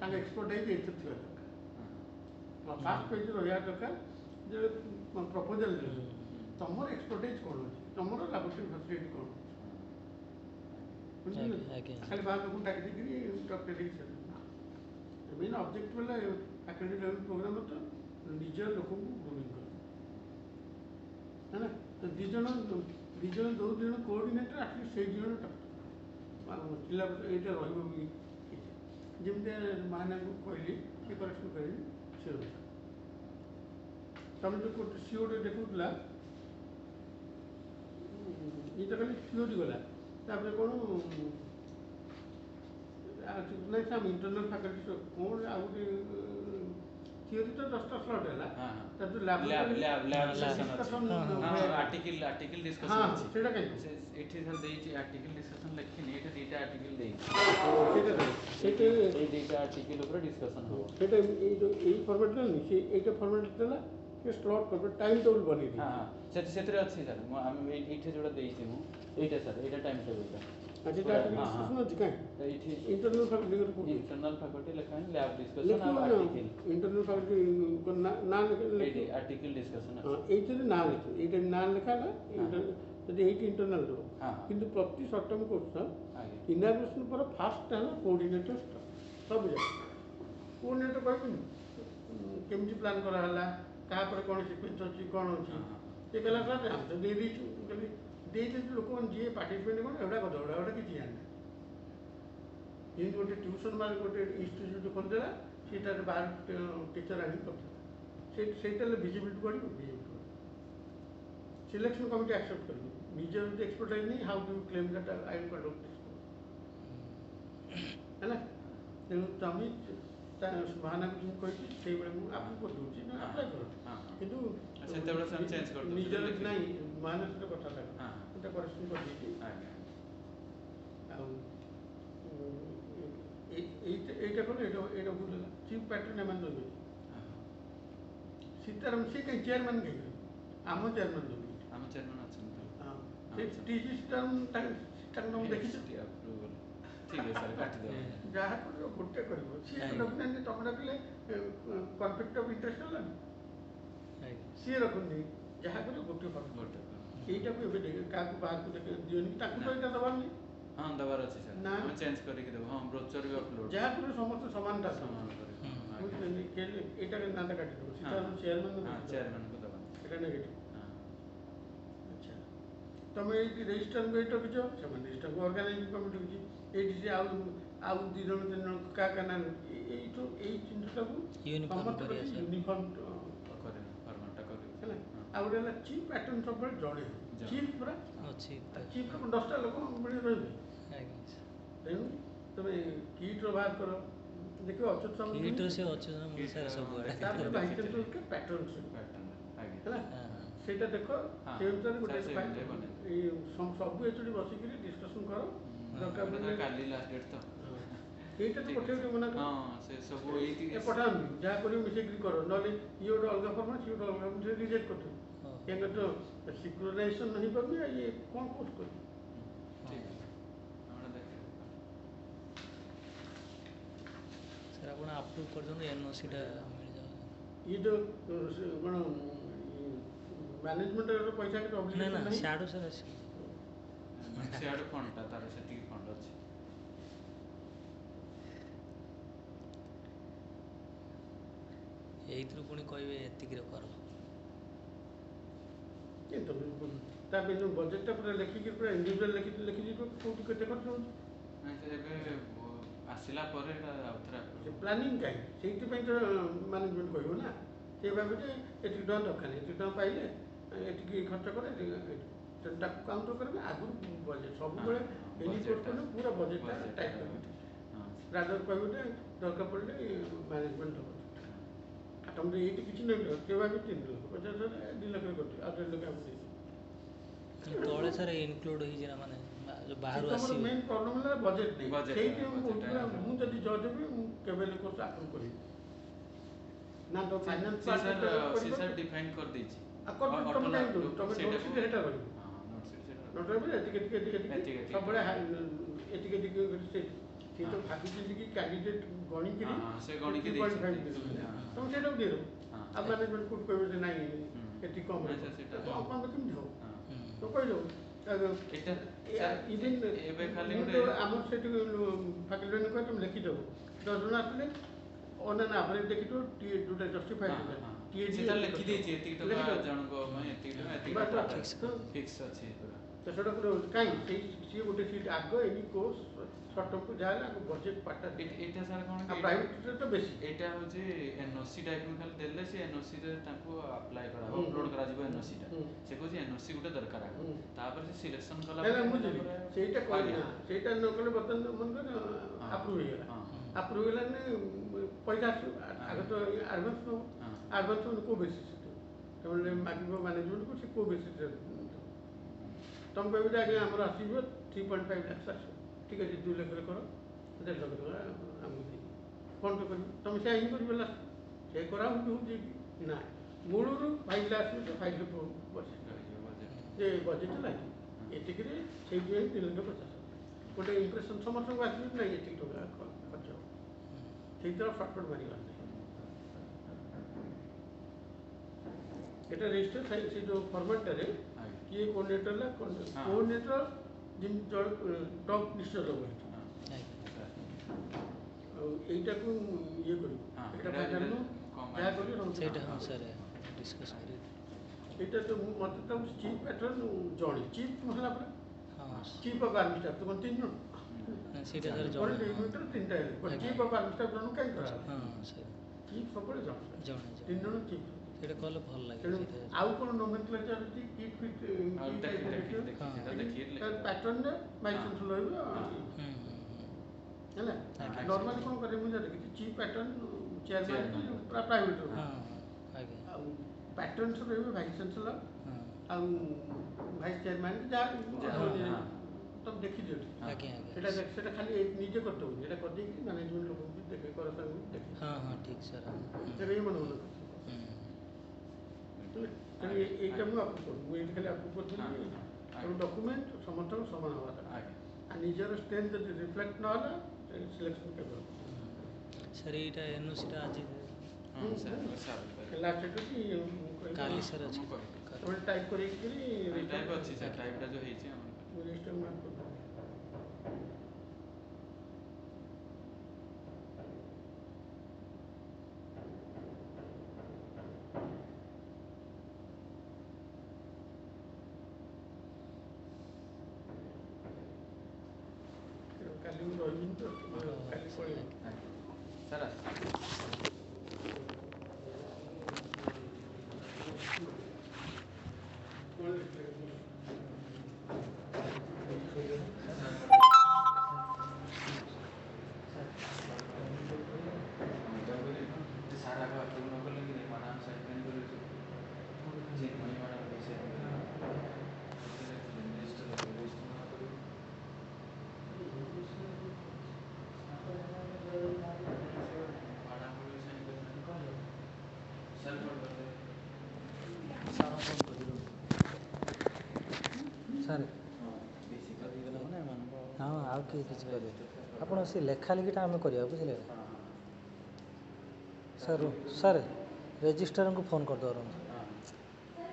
तांगे एक्सपर्टाइज एत थी दरकार फास्ट पेज रहा दरकार जो प्रपोजल तुम एक्सपर्टाइज कौन अच्छी तुम लैबोरेटरी फैसिलिटी कौन खाली बाहर लोग डाक दी मेन ऑब्जेक्ट वाला फैकल्टी लेवल प्रोग्राम तो निज लोक ग्रूमिंग कर है ना तो दिजन दो जन कोऑर्डिनेटर आटलिस्ट से जन जिला ये रही जमी महाना कहली ये करेक्शन कर से तुम जो सी गोटे देखुला ये तो खाली थ्योरी गला कौन नहीं सम इंटरनल फैकल्टी कौन आ गए थियोरी तो 10टा स्लॉट है तब जो लैब डिस्कशन आर्टिकल डिस्कशन हां अछि सेटा कहि एठी सर देई आर्टिकल डिस्कशन लिखिनी एठी दीटा आर्टिकल देई सेटा ए दीटा आर्टिकल ऊपर डिस्कशन हो सेटा ए जो ए फॉर्मेट नहीं से एटा फॉर्मेट देला के स्लॉट कर टाइम टेबल बनी दी हां सेतरे अछि सर हम एठी जोडा देइछि मु एटा सर एटा टाइम टेबल अच्छा ता डिस्कशन अछि काई एठी इंटरनल फैकल्टी इंटरनल फैकल्टी लिखा है लैब डिस्कशन और आर्टिकल इंटरनल फैकल्टी को ना लिखे आर्टिकल डिस्कशन हां एठी ना लिखे एटा ना लिखा ना यदि एटी इंटरनल रो किंतु प्रति शॉर्ट टर्म कोर्स इनॉग्रेशन पर फास्ट है कोऑर्डिनेटर सब जाक कोऑर्डिनेटर कहबनि केमती प्लान कराला कहा पर कौन सिक्वेन्स अच्छी कौन अच्छी ये कहला सर हम तो दे दीचु कहली दे दीचु लोक जी पार्टिसिपेट कौन एवढा कथा एवढा किसी जाने ये गोटे ट्यूशन मार गोटे इंस्टीट्यूट खोलदेला सीटा बाहर टीचर आनी करता विजिबिलिटी बढ़ सिलेक्शन कमिटी एक्सेप्ट कर निजर एक्सपर्टाइज नहीं how do you claim that I am conduct this है ना तेणु तुम महानगर कही से आपको करदे ना अप्लाई कर किंतु निजर नहीं महानगर कथा करेक्शन कर এইটা করলে এটা ভুল হলো চিফ প্যাটার্ন এমন দেবে সীতারাম সে কই চেয়ারম্যান কে ଆମ চেয়ারম্যান দেবে ଆମ ଚେୟାରମ୍ୟାନ୍ ଅଛନ୍ତି ହଁ ସେ টিজি সিস্টেম ତାଙ୍କ ନାମ ଦେଖିଛ ଆପ୍ରୁଭାଲ୍ ଠିକ୍ ଅଛି ସାର୍ କାଟିଦେବା ଯାହା କରିବ ଗୋଟେ କରିବ ସିଏ ରଖୁନାହାନ୍ତି ତମେ ରଖିଲେ କନଫ୍ଲିକ୍ଟ ଅଫ୍ ଇଣ୍ଟରେଷ୍ଟ ହେଲାନି ସିଏ ରଖୁନି ଯାହା କରିବ ଗୋଟେ ଫର୍ମ এইটাକୁ ଏବେ କାହାକୁ ବାହାରକୁ ଦିଅନି ତାଙ୍କୁ ତ ଏଇଟା ଦେବାର ନାହିଁ ହଁ ଦେବାର ଅଛି ସାର୍ ନା ଆମେ ଚେଞ୍ଜ କରିକି ଦେବୁ ହଁ ବ୍ରୋଚର୍ ବି ଅପଲୋଡ଼ ଯାହା କରିବ ସମସ୍ତେ ସମାନଟା ସମାନ କରିବୁ ଏଇଟାରେ ନାଁଟା କାଟିଦେବ ସୀତାରାମ ଚେୟାରମ୍ୟାନ୍ ହଁ ଚେୟାରମ୍ୟାନ୍କୁ ଦେବା এটা নেগেটিভ ହଁ আচ্ছা তুমি এই রেজিস্ট্রারকে এইটা কিছু সেমানে রেজিস্ট্রারকে অর্গানাইজিং কমিটি কিছু এইটি যে আউ দুই জন তিন জন কাকা না এইটো এই চিন্তাটাକୁ ୟୁନିଫର୍ମ କରିବୁ ଫର୍ମାଟ୍ଟା କରିବୁ ହେଲା ଆଉ ଗୋଟେ ହେଲା ଚିଫ୍ ପ୍ୟାଟର୍ନ ସବୁବେଳେ ଜଣେ ଚିଫ୍ ପୁରା ଚିଫ୍ 10ଟା ଲୋକ ଭଳି ରହିବେ ତେଣୁ ତମେ କିଟ୍ର ବାହାର କର ଦେଖିବ ଅଚ୍ୟୁତ କିଟ୍ର ସେ ଅଚ୍ୟୁତ ସାର୍ ସବୁଆଡ଼େ ତାପରେ ଭାଇସ୍ ପ୍ୟାଟର୍ନ ପ୍ୟାଟର୍ନ ଆଜ୍ଞା ହେଲା ସେଇଟା ଦେଖ ସେ ଅନୁସାରେ ଗୋଟେ ଏଇ ସବୁ ଏଚଓଡି ବସିକିରି ଡିସ୍କସନ୍ କର ଦରକାର ପଡ଼ିଲେ କାଲି ଲାଷ୍ଟ ଡେଟ୍ ତ এইটা ତ ପଠେଇବେ ମନା କର ହଁ ସେ ସବୁ ଏଇଠି ପଠାନ୍ତୁ ଯାହା କରିବ ମିଶେଇକିରି କର ନହେଲେ ଇଏ ଗୋଟେ ଅଲଗା ଫର୍ମାଟ୍ ସିଏ ଗୋଟେ ଅଲଗା ଫର୍ମାଟ୍ ରିଜେକ୍ଟ କରିଦେବେ କାହିଁକି ତ ସିକ୍ୟୁରିଟାଇଜେସନ୍ ହେଇପାରୁନି ଇଏ କ'ଣ ପୋଷ୍ଟ କରିବେ ଠିକ୍ ଅଛି ଆପଣ ଦେଖିବେ ସାର୍ ଆପଣ ଆପ୍ରୁଭ୍ କରିଦିଅନ୍ତୁ ଏନ୍ଓସିଟା ମିଳିଯାଉ ଇଏ ଯେଉଁ କ'ଣ ମ୍ୟାନେଜମେଣ୍ଟର ପଇସା କେତେ ନା ଅବଜେକ୍ସନ୍ ନା ନାହିଁ ସିଆଡ଼ୁ ସାର୍ ଆସିବ ସିଆଡ଼ୁ ଫଣ୍ଡଟା ତାର ସେତିକି ଫଣ୍ଡ ଅଛି ଏଇଥିରୁ ପୁଣି କହିବେ ଏତିକିରେ କର ତା ପାଇଁ ଯେଉଁ ବଜେଟଟା ପୁରା ଲେଖିକି ପୁରା ଇଣ୍ଡିଭିଜୁଆଲ୍ ଲେଖିଦେଇଥିବ କେଉଁଠି କେତେ ଖର୍ଚ୍ଚ ହେଉଛି ନାଇଁ ସେ ଏବେ ଆସିଲା ପରେ ଏଇଟା ଆଉଥରେ ସେ ପ୍ଲାନିଂ କାହିଁ ସେଇଥିପାଇଁ ତ ମ୍ୟାନେଜମେଣ୍ଟ କହିବ ନା ସେ ଭାବେ ଯେ ଏତିକି ଟଙ୍କା ଦରକାର ଏତିକି ଟଙ୍କା ପାଇଲେ ଏତିକି ଖର୍ଚ୍ଚ କରେ ତାକୁ କାଉଣ୍ଟର କରିବେ ଆଗରୁ ବଜେଟ୍ ସବୁବେଳେ ଏଲିଜିବଲ୍ କଲେ ପୁରା ବଜେଟଟା ଟାଇଟ୍ କରିବେ ରାଜର କହିବ ଯେ ଦରକାର ପଡ଼ିଲେ ମ୍ୟାନେଜମେଣ୍ଟ ହେବ ତମେ ଏଇଠି କିଛି ନେଇ ସେ ଭାବେ 3 ଲକ୍ଷ 50,000 2 ଲକ୍ଷରେ କରୁଛି ଆଉ 1.5 ଲକ୍ଷ ଆମେ ଦେଇଛୁ ତଳେ ସାର୍ ଇନକ୍ଲୁଡ୍ ହେଇଛି ନା ମାନେ ଯେଉଁ ବାହାରୁ ତମର ଆସିବ ମେନ୍ ପ୍ରୋବ୍ଲେମ୍ ହେଲା ବଜେଟ୍ ନେଇ Budget, ସେଇଠି ମୁଁ budget କହୁଥିଲି ଟା- ମୁଁ ଯଦି ଜଜ୍ ହେବି ମୁଁ କେବେ ହେଲେ କୋର୍ସ ଆପ୍ରୁଭ୍ କରିବି ନା ତ ଫାଇନାନ୍ସ ସେ ସାର୍ ଡିଫାଇନ୍ କରିଦେଇଛି ତମେ କାହିଁକି ଦଉଛ ତମେ ସେଇଟା ନୋଟ୍ ସେଟା କରିବ ହଁ ନୋଟ୍ ସେଇଟା ନୋଟ୍ ରହିବ ଏତିକି ଏତିକି। ସବୁବେଳେ ଏତିକି ସେ ତ ଭାବିଛନ୍ତି କି କ୍ୟାଣ୍ଡିଡେଟ୍ ଗଣିକିରି ହଁ, ସେ ଗଣିକି 2.5 ଦେଇଛନ୍ତି। ଦେଇଛନ୍ତି। ହଁ। ତମେ ସେଇଟାକୁ ଦେଇଦେବ ହଁ। ଆଉ ମ୍ୟାନେଜମେଣ୍ଟ କୋର୍ଟ କହିବେ ଯେ ନାଇଁ ଏତିକି କମ୍ ନାଇଁ, ସେଇଟା ଅପମାନ କେମିତି ହେବ ହଁ ତ କହିଦେବ ଏଇଟା ଇଭିନ୍ ଏବେ ଖାଲି ମୁଁ ଗୋଟେ ତ ଆମର ସେଠି ଫାକଲ୍ଟି କହେ ତମେ ଲେଖିଦେବ 10 ଜଣ ଆସିଲେ ଅନ୍ ଆନ୍ ଆଭରେଜ୍ ଦେଖିଥିବ ଯୋଉଟା ଜଷ୍ଟିଫାଇଡ୍ ସେ ତାର ଲେଖିଦେଇଛି ଏତିକି ଟଙ୍କା ଜଣଙ୍କ ପାଇଁ ଏତିକି ଟଙ୍କା ଏତିକି ଫିକ୍ସ ଅଛି ପୁରା ତ ସେଟା କାହିଁକି ସିଏ ଗୋଟେ ସିଟ୍ ଆଗ ଏନି କୋର୍ସ ସର୍ଟ ଟର୍ମକୁ ଯାହା ହେଲେ ଆଗ ବଜେଟ୍ ପାର୍ଟଟା ଏଇଟା ସାର୍ କ'ଣ ଆଉ ପ୍ରାଇଭେଟ୍ରେ ତ ବେଶୀ ଏଇଟା ହେଉଛି ଏନ୍ଓସି ଟାଇପ୍ରୁ ଖାଲି ଦେଲେ ସେ ଏନ୍ଓସିରେ ତାଙ୍କୁ ଆପ୍ଲାଏ କରାହବ ଅପଲୋଡ଼ କରାଯିବ ଏନ୍ଓସିଟା ସେ କହୁଛି ଏନ୍ଓସି ଗୋଟେ ଦରକାର ଆଗ ତାପରେ ସେ ସିଲେକ୍ସନ୍ କଲା ନାଇଁ ମୁଁ ଯିବି ସେଇଟା କହିଲି ନା ସେଇଟା ନ କଲେ ବର୍ତ୍ତମାନ ମନେକର ଆପ୍ରୁଭ୍ ହେଇଗଲା ଆପ୍ରୁଭ୍ ହେଇଗଲାନି ପଇସା ଆସିବ ଆଗ ତ ଆଡ଼ଭାନ୍ସ ନେବ ଆଡ଼ଭାନ୍ସ ମାନେ କେଉଁ ବେସିସ୍ ତମେ ମାଗିବ ମ୍ୟାନେଜମେଣ୍ଟକୁ ସେ କେଉଁ ବେସିସ୍ରେ ତମେ କହିବ ଯେ ଆଜ୍ଞା ଆମର ଆସିବ 3.5 ଲାକ୍ଷ ଆସିବ ଠିକ୍ ଅଛି 2 ଲକ୍ଷରେ କର 1.5 ଲକ୍ଷ ଟଙ୍କା ଆମକୁ ଦେଇଦିଅ କ'ଣ ତ କରିବ ତମେ ସେୟା ହିଁ କରିବ ଲାଷ୍ଟ ସେ କରାହେଉଛି ହେଉଛି ନା ମୂଳରୁ ଫାଇଲ୍ଟା ଆସିବ ଯେ ଫାଇଲ୍ରେ ଯେ ବଜେଟ୍ ଲାଗି ଏତିକିରେ ସେଇଥିପାଇଁ 3,50,000 ଗୋଟେ ଇମ୍ପ୍ରେସନ୍ ସମସ୍ତଙ୍କୁ ଆସିବ ନାଇଁ ଏତିକି ଟଙ୍କା ଖର୍ଚ୍ଚ ହେବ ସେଇଥିରେ ସର୍ଟକଟ୍ ମାରିବାର ନାହିଁ এটা রেজিস্টার সেই যে ফরম্যাটটারে কিଏ କୋର୍ଡିନେଟର ହେଲା କୋର୍ଡିନେଟର ଯେମିତି ଟପ୍ ନିଶ୍ଚୟ ଦେବ ଏଠି ଆଉ এইটাକୁ ଇଏ କରିବୁ ହଁ, ଏଇଟା ଏଇଟା ଫାଇନାଲ କମ୍ ଯାହା କରିବୁ ରହୁଛି ସେଇଟା ହଁ ସାର୍ ଡିସ୍କସ୍ କରି এইটা তো মতো তো চিফ প্যাଟর্ন জଣେ চিଫ ହେଲା ପରେ ହଁ ଚିଫ ଅଫ୍ ଆର୍ମି ଷ୍ଟାଫ୍ ତ କ'ଣ 3 ଜଣ ସେଇଟା ସାର୍ ପରେ ଜଣେ ଭିତରେ 3ଟା ହେଲେ ବଟ୍ ଆଜ୍ଞା। ଚିଫ ଅଫ୍ ଆର୍ମି ଷ୍ଟାଫ୍ ଜଣକୁ କାହିଁ କରାହେଲା ହଁ ସାର୍ ଚିଫ ସବୁବେଳେ ଜଣେ ଜଣେ 3 ଜଣ ଚିଫ ସେଇଟା କଲେ ଭଲ ଲାଗେ ତେଣୁ ସେଇଟା ଆଉ କ'ଣ ନୋମେନକ୍ଲେଚର ଅଛି କିଟ୍ ଫିଟ୍ ଆଉ ଦେଖିଲେ ପ୍ୟାଟର୍ନରେ ଭାଇସ୍ ଚାନ୍ସେଲର ରହିବ ହେଲା ଆଜ୍ଞା। ନର୍ମାଲି କ'ଣ କରେ ମୁଁ ଯାହା ଦେଖିଛି ଚିଫ୍ ପ୍ୟାଟର୍ନ ଚେୟାରମ୍ୟାନ୍ ପୁରା ପ୍ରାଇଭେଟ୍ ରହିବ ହଁ ଆଜ୍ଞା ଆଉ ପ୍ୟାଟର୍ନସ ରହିବ ଭାଇସ୍ ଚାନ୍ସେଲର ହଁ ଆଉ ଭାଇସ୍ ଚେୟାରମ୍ୟାନ୍ ଯାହା ତମେ ଦେଖିଦିଅ ଆଜ୍ଞା ଆଜ୍ଞା ସେଟା ଖାଲି ନିଜେ କରିତେ ହଉଛି ଏଇଟା କରିଦେଇକି ମ୍ୟାନେଜମେଣ୍ଟ ଲୋକଙ୍କୁ ବି ଦେଖେ କରସାଙ୍କୁ ବି ଦେଖେ ହଁ ହଁ ଠିକ୍ ସାର୍ ସେଟା ହିଁ ମନେ ମନେ ତେଣୁ এইটা ମୁଁ ଆପ୍ରୁଭ୍ କରୁଛି ମୁଁ ଏଇଠି ଖାଲି ଆପ୍ରୁଭ୍ କରିଥିଲି ତେଣୁ ଡକୁମେଣ୍ଟ ସମସ୍ତଙ୍କ ସମାନ ହେବା ଦରକାର ଆଉ ନିଜର ଷ୍ଟ୍ରେନ୍ଥ ଯଦି ରିଫ୍ଲେକ୍ଟ ନହେଲା ସିଲେକ୍ସନ୍ କେବେ ହେବ ସାର୍ ଏଇଟା ଏନ୍ଓସିଟା ଆଜି ଲାଷ୍ଟ ଡେଟ୍ ଅଛି ମୁଁ କହିଲି କାଲି ସାର୍ ଅଛି ତମେ ଟାଇପ୍ କରିକିରି ଟାଇପ୍ ଅଛି ସାର୍ ଟାଇପ୍ଟା ଯେଉଁ ହେଇଛି ଆମର ମୁଁ ରେଜିଷ୍ଟର ମାର୍କ କରିଦେବି କାଲି ମୁଁ ରହିବିନି ତ କାଲି ପଳେଇବି ସାର୍ କ'ଣ ଲେଖିଲେ ସାର୍ ଆଗ ଆପ୍ରୁଭ୍ ନ କଲେ କି ମ୍ୟାଡ଼ାମ୍ ସାଇନ୍ ଫାଇନ୍ କରିବେ ଚିନ୍ମୟୀ ମ୍ୟାଡ଼ାମ୍ ପଇସା ସାର୍ ହଁ ଆଉ କିଏ କିଛି କରିବେ ଆପଣ ସେ ଲେଖା ଲେଖିଟା ଆମେ କରିବା ବୁଝିଲେ ସାର୍ ସାର୍ ରେଜିଷ୍ଟ୍ରାରଙ୍କୁ ଫୋନ୍ କରିଦେବାର